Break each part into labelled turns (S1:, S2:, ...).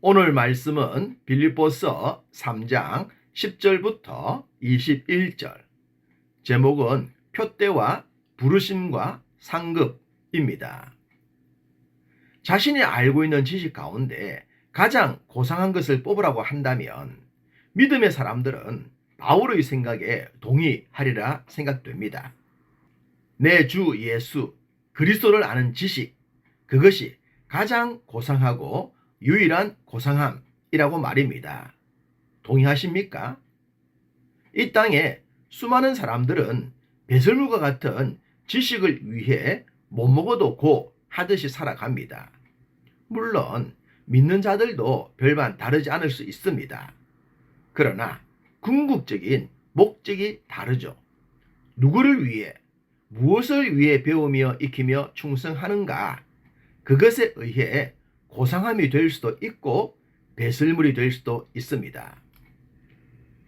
S1: 오늘 말씀은 빌립보서 3장 10절부터 21절. 제목은 표대와 부르심과 상급입니다. 자신이 알고 있는 지식 가운데 가장 고상한 것을 뽑으라고 한다면 믿음의 사람들은 바울의 생각에 동의하리라 생각됩니다. 내 주 예수 그리스도를 아는 지식, 그것이 가장 고상하고 유일한 고상함이라고 말입니다. 동의하십니까? 이 땅에 수많은 사람들은 배설물과 같은 지식을 위해 못 먹어도 고 하듯이 살아갑니다. 물론 믿는 자들도 별반 다르지 않을 수 있습니다. 그러나 궁극적인 목적이 다르죠. 누구를 위해, 무엇을 위해 배우며 익히며 충성하는가? 그것에 의해 고상함이 될 수도 있고 배설물이 될 수도 있습니다.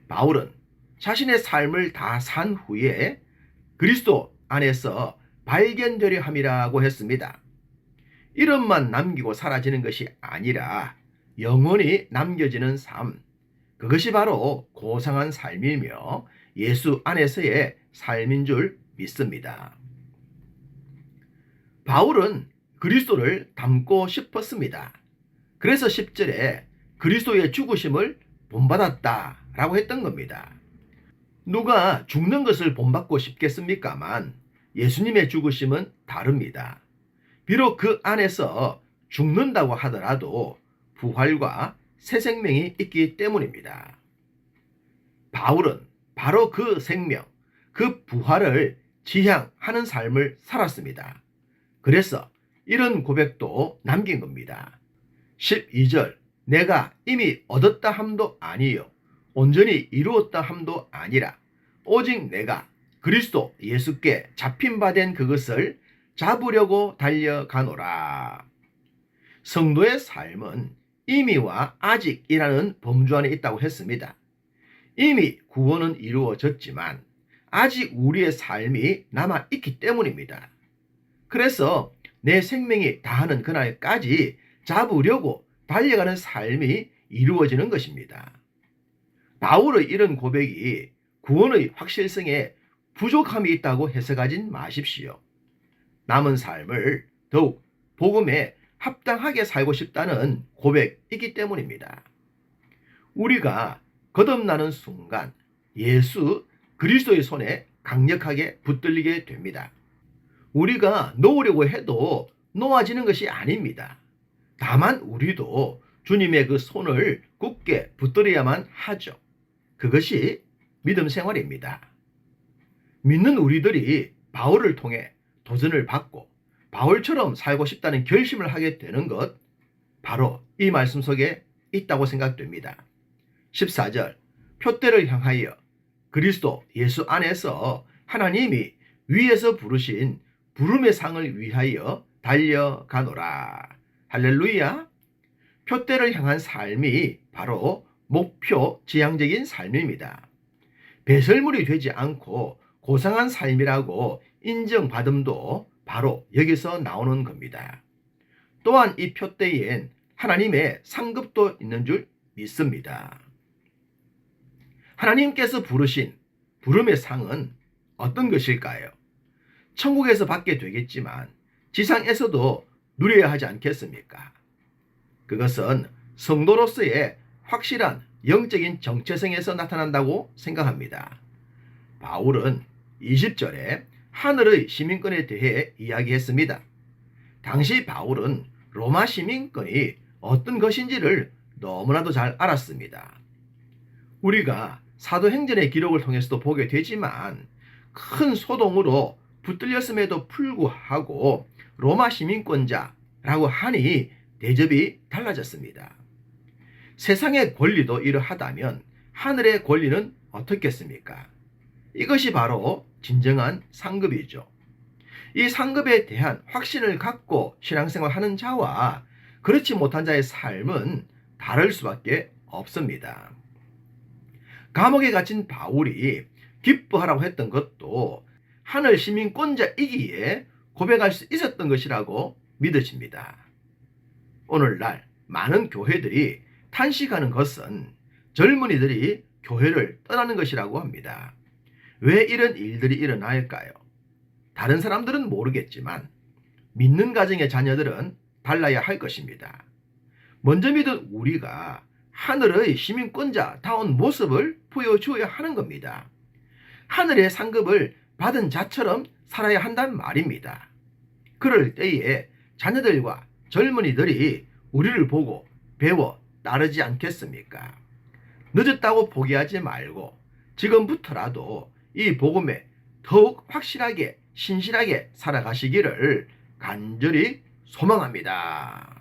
S1: 바울은 자신의 삶을 다 산 후에 그리스도 안에서 발견되려 함이라고 했습니다. 이름만 남기고 사라지는 것이 아니라 영원히 남겨지는 삶, 그것이 바로 고상한 삶이며 예수 안에서의 삶인 줄 믿습니다. 바울은 그리스도를 닮고 싶었습니다. 그래서 10절에 그리스도의 죽으심을 본받았다라고 했던 겁니다. 누가 죽는 것을 본받고 싶겠습니까만 예수님의 죽으심은 다릅니다. 비록 그 안에서 죽는다고 하더라도 부활과 새 생명이 있기 때문입니다. 바울은 바로 그 생명, 그 부활을 지향하는 삶을 살았습니다. 그래서 이런 고백도 남긴 겁니다. 12절, 내가 이미 얻었다 함도 아니요 온전히 이루었다 함도 아니라 오직 내가 그리스도 예수께 잡힌 바 된 그것을 잡으려고 달려가노라. 성도의 삶은 이미와 아직이라는 범주 안에 있다고 했습니다. 이미 구원은 이루어졌지만 아직 우리의 삶이 남아있기 때문입니다. 그래서 내 생명이 다하는 그날까지 잡으려고 달려가는 삶이 이루어지는 것입니다. 바울의 이런 고백이 구원의 확실성에 부족함이 있다고 해석하진 마십시오. 남은 삶을 더욱 복음에 합당하게 살고 싶다는 고백이기 때문입니다. 우리가 거듭나는 순간 예수 그리스도의 손에 강력하게 붙들리게 됩니다. 우리가 놓으려고 해도 놓아지는 것이 아닙니다. 다만 우리도 주님의 그 손을 굳게 붙들어야만 하죠. 그것이 믿음 생활입니다. 믿는 우리들이 바울을 통해 도전을 받고 바울처럼 살고 싶다는 결심을 하게 되는 것, 바로 이 말씀 속에 있다고 생각됩니다. 14절, 표대를 향하여 그리스도 예수 안에서 하나님이 위에서 부르신 부름의 상을 위하여 달려가노라. 할렐루야. 표대를 향한 삶이 바로 목표 지향적인 삶입니다. 배설물이 되지 않고 고상한 삶이라고 인정받음도 바로 여기서 나오는 겁니다. 또한 이 표대엔 하나님의 상급도 있는 줄 믿습니다. 하나님께서 부르신 부름의 상은 어떤 것일까요? 천국에서 받게 되겠지만 지상에서도 누려야 하지 않겠습니까? 그것은 성도로서의 확실한 영적인 정체성에서 나타난다고 생각합니다. 바울은 20절에 하늘의 시민권에 대해 이야기했습니다. 당시 바울은 로마 시민권이 어떤 것인지를 너무나도 잘 알았습니다. 우리가 사도행전의 기록을 통해서도 보게 되지만 큰 소동으로 붙들렸음에도 불구하고 로마 시민권자라고 하니 대접이 달라졌습니다. 세상의 권리도 이러하다면 하늘의 권리는 어떻겠습니까? 이것이 바로 진정한 상급이죠. 이 상급에 대한 확신을 갖고 신앙생활하는 자와 그렇지 못한 자의 삶은 다를 수밖에 없습니다. 감옥에 갇힌 바울이 기뻐하라고 했던 것도 하늘 시민권자이기에 고백할 수 있었던 것이라고 믿어집니다. 오늘날 많은 교회들이 탄식하는 것은 젊은이들이 교회를 떠나는 것이라고 합니다. 왜 이런 일들이 일어날까요? 다른 사람들은 모르겠지만 믿는 가정의 자녀들은 달라야 할 것입니다. 먼저 믿은 우리가 하늘의 시민권자다운 모습을 보여주어야 하는 겁니다. 하늘의 상급을 받은 자처럼 살아야 한단 말입니다. 그럴 때에 자녀들과 젊은이들이 우리를 보고 배워 따르지 않겠습니까? 늦었다고 포기하지 말고 지금부터라도 이 복음에 더욱 확실하게 신실하게 살아가시기를 간절히 소망합니다.